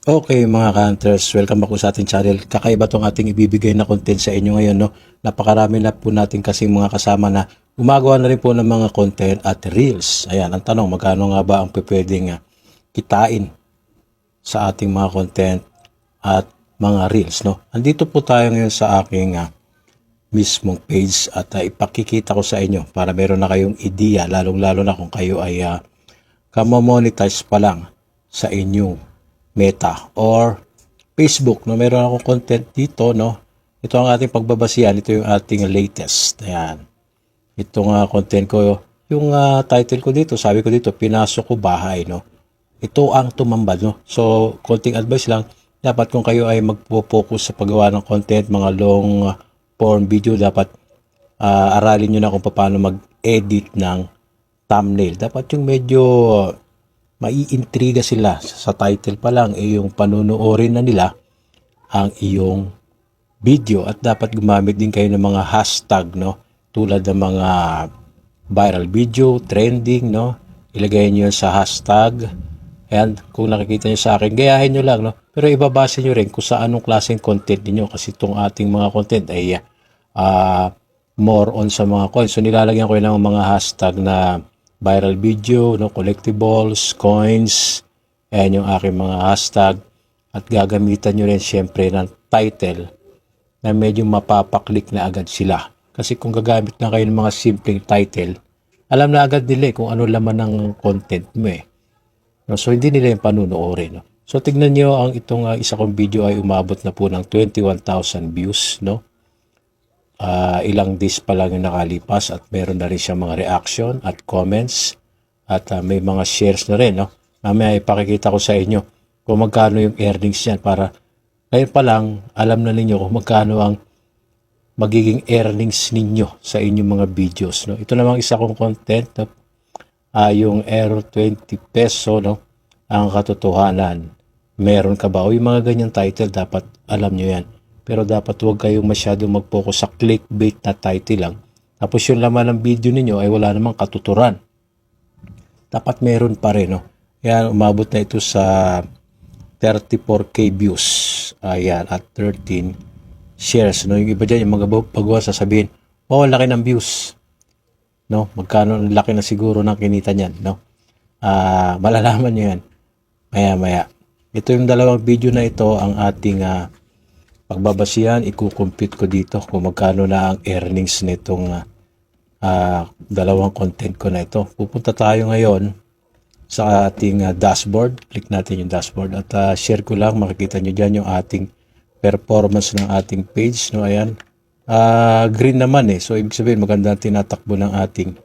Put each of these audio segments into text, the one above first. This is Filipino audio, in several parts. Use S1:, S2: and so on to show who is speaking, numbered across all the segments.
S1: Okay mga ka-hunters, welcome back po sa ating channel. Kakaiba tong ating ibibigay na content sa inyo ngayon, no? Napakarami na po natin kasi mga kasama na gumagawa na rin po ng mga content at reels. Ayan, ang tanong, magkano nga ba ang pwedeng kitain sa ating mga content at mga reels, no? Andito po tayo ngayon sa aking mismong page at ipakikita ko sa inyo para meron na kayong ideya, lalong-lalo na kung kayo ay kamo-monetize pa lang sa inyong Meta or Facebook, no? Meron akong content dito, no? Ito ang ating pagbabasihan, ito yung ating latest. Ayan. Itong content ko, yung title ko dito, sabi ko dito, pinasok ko bahay, no? Ito ang tumambad, no? So, konting advice lang, dapat kung kayo ay magpo-focus sa paggawa ng content, mga long form video, dapat aralin nyo na kung paano mag-edit ng thumbnail. Dapat yung medyo maiintriga sila sa title pa lang yung panunuorin na nila ang iyong video at dapat gumamit din kayo ng mga hashtag, no, tulad ng mga viral video, trending, no, ilagay niyo sa hashtag. And kung nakikita niyo sa akin, gayahin niyo lang, no, pero ibabase niyo rin kung sa anong klaseng content niyo kasi itong ating mga content ay more on sa mga coins. So nilalagyan ko ng mga hashtag na viral video, no, collectibles, coins, ayan yung aking mga hashtag. At gagamitan nyo rin syempre ng title na medyo mapapaklik na agad sila. Kasi kung gagamit na kayo ng mga simpleng title, alam na agad nila kung ano laman ng content mo eh. No, so hindi nila yung panunuorin. No? So tignan nyo ang itong isa kong video ay umabot na po ng 21,000 views. No? Ilang days pa lang yung nakalipas at meron na rin siyang mga reaction at comments at may mga shares na rin, no? Mamaya ipakikita ko sa inyo kung magkano yung earnings niyan para ngayon pa lang alam na ninyo kung magkano ang magiging earnings ninyo sa inyong mga videos, no? Ito namang isa kong content, no? Yung Aero 20 peso, no? Ang katotohanan, meron ka ba? O yung mga ganyang title, dapat alam nyo yan. Pero dapat huwag kayong masyadong mag-focus sa clickbait na title lang. Tapos yung laman ng video ninyo ay wala namang katuturan. Dapat meron pa rin, no? Yan, umabot na ito sa 34k views. Ayan, at 13 shares. No? Yung iba dyan, yung mga baguhan sasabihin, oh, laki ng views. No? Magkano, laki na siguro ng kinita niyan, no? Malalaman nyo yan. Maya-maya. Ito yung dalawang video na ito, ang ating pagbabasihan, i-compute ko dito kung magkano na ang earnings nitong dalawang content ko na ito. Pupunta tayo ngayon sa ating dashboard. Click natin yung dashboard at share ko lang. Makikita nyo dyan yung ating performance ng ating page. No? Ayan. Green naman eh. So, ibig sabihin maganda tinatakbo ng ating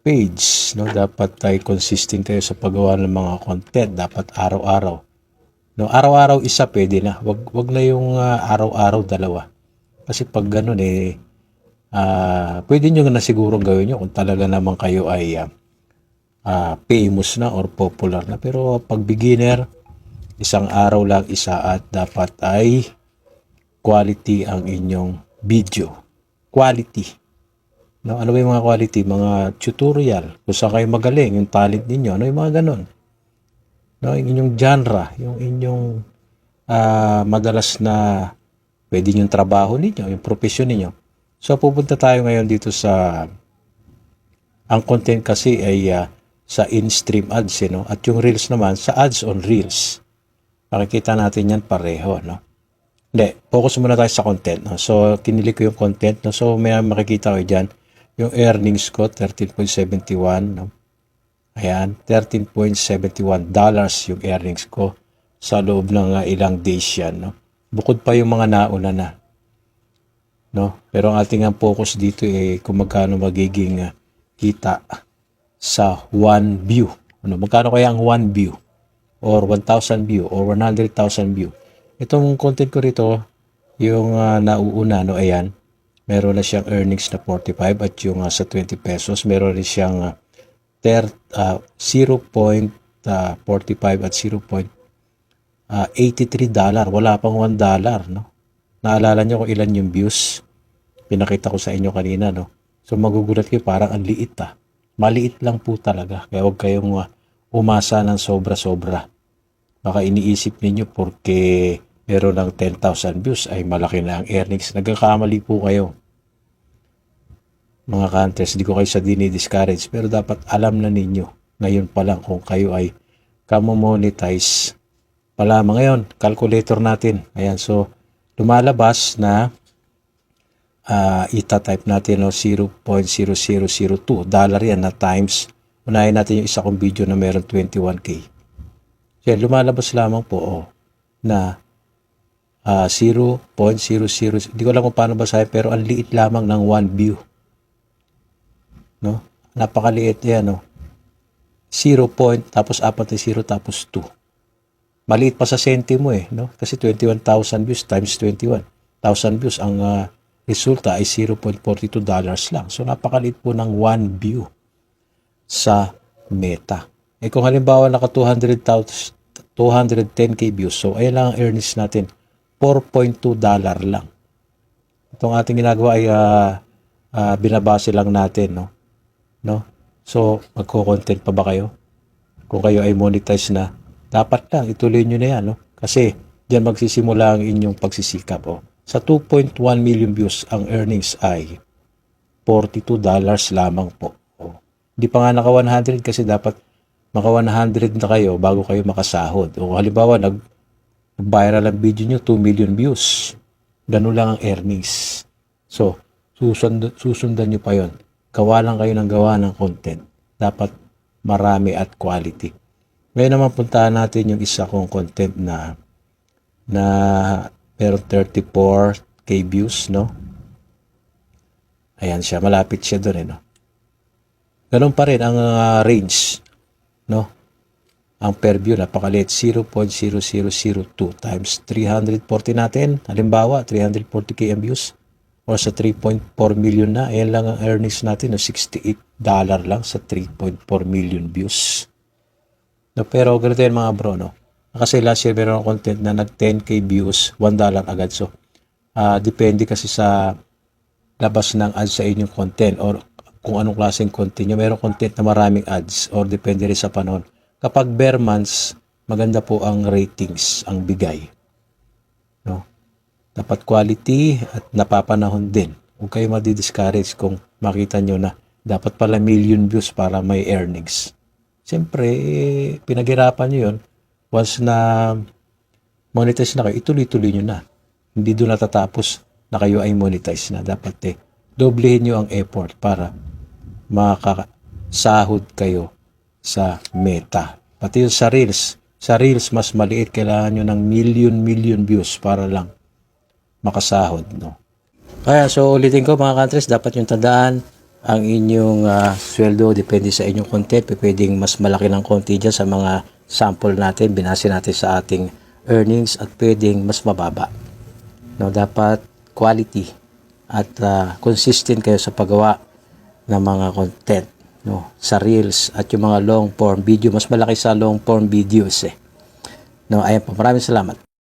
S1: page. No? Dapat tayo consistent tayo sa paggawa ng mga content. Dapat araw-araw. No, araw-araw isa pwede na. Wag na yung araw-araw dalawa. Kasi pag ganun pwede nyo na siguro gawin nyo kung talaga naman kayo ay famous na or popular na. Pero pag beginner, isang araw lang isa at dapat ay quality ang inyong video. Quality. No, ano ba yung mga quality? Mga tutorial. Kung saan kayo magaling, yung talent ninyo. Ano yung mga ganun? No, yung inyong genre, yung inyong madalas na pwede yung trabaho ninyo, yung profession ninyo. So, pupunta tayo ngayon dito sa ang content kasi ay sa in-stream ads, no? At yung reels naman sa ads on reels. Makikita natin yan pareho, no? Hindi, focus muna tayo sa content, no? So, kinili ko yung content, no? So, may makikita ko dyan yung earnings ko, 13.71, no? Ayan, $13.71 yung earnings ko sa loob ng ilang days yan, no? Bukod pa yung mga nauna na, no? Pero ang ating focus dito kung magkano magiging kita sa one view. Ano, magkano kaya ang one view? Or 1,000 view? Or 100,000 view? Itong content ko rito, yung nauuna, no? Ayan, meron na siyang earnings na 45 at yung sa 20 pesos, meron rin siyang 0.45 at $0.83. Wala pang $1, no? Naalala nyo kung ilan yung views? Pinakita ko sa inyo kanina, no? So magugulat kayo, parang ang liit Maliit lang po talaga. Kaya huwag kayong umasa ng sobra-sobra. Baka iniisip ninyo porque meron ng 10,000 views ay malaki na ang earnings. Nagkakamali po kayo. Mga hunters, di ko kayo sa dinidiscourage pero dapat alam na ninyo ngayon pa lang kung kayo ay kamo-monetize pa lamang. Ngayon, calculator natin. Ayan, so lumalabas na ita-type natin no, 0.0002 dollar yan na times. Unahin natin yung isa kong video na meron 21k. So, lumalabas lamang po na 0.00, hindi ko alam kung paano basahin pero ang liit lamang ng 1 view. No? Napakaliit yan, no? 0 point, tapos 4 na 0, tapos 2. Maliit pa sa sentimo no? Kasi 21,000 views times 21,000 views. Ang resulta ay $0.42 lang. So, napakaliit po ng 1 view sa Meta. Kung halimbawa naka 210k views, so ayan lang ang earnings natin, $4.2 lang. Itong ating ginagawa ay binabase lang natin, no? So, magko-content pa ba kayo? Kung kayo ay monetize na, dapat lang ituloy nyo na yan, no? Kasi diyan magsisimula ang inyong pagsisikap. Sa 2.1 million views, ang earnings ay $42 lamang po. Hindi pa nga naka 100 kasi dapat maka 100 na kayo bago kayo makasahod. O halimbawa, nag-viral ang video nyo, 2 million views. Ganun lang ang earnings. So, susundan nyo pa yon. Gawa lang kayo ng gawa ng content. Dapat marami at quality. Ngayon naman puntahan natin yung isa kong content na meron 34k views, no? Ayan siya, malapit siya doon, no? Ganun pa rin ang range, no? Ang per view, napakaliit, 0.0002 times 340 natin. Halimbawa, 340k ang views. Or sa 3.4 million na, ayan lang ang earnings natin, no? $68 lang sa 3.4 million views. No, pero ganito yan mga bro, no? Kasi last year meron content na nag 10k views, $1 agad. So, depende kasi sa labas ng ads sa inyong content or kung anong klaseng content nyo. Meron content na maraming ads or depende rin sa panahon. Kapag bare months, maganda po ang ratings, ang bigay. No? Dapat quality at napapanahon din. Huwag kayo madi-discourage kung makita nyo na dapat pala million views para may earnings. Siyempre, pinaghirapan nyo yun. Once na monetize na kayo, ituloy-tuloy nyo na. Hindi doon natatapos na kayo ay monetize na. Dapat doblehin nyo ang effort para makasahod kayo sa Meta. Pati yung sa Reels. Sa Reels, mas maliit. Kailangan nyo ng million views para lang makasahod. No? Kaya, so ulitin ko mga countries, dapat yung tandaan ang inyong sweldo depende sa inyong content. Pwedeng mas malaki ng konti dyan sa mga sample natin, binase natin sa ating earnings at pwedeng mas mababa. No, dapat quality at consistent kayo sa paggawa ng mga content, no, sa Reels at yung mga long form video. Mas malaki sa long form videos. No, ayan po. Maraming salamat.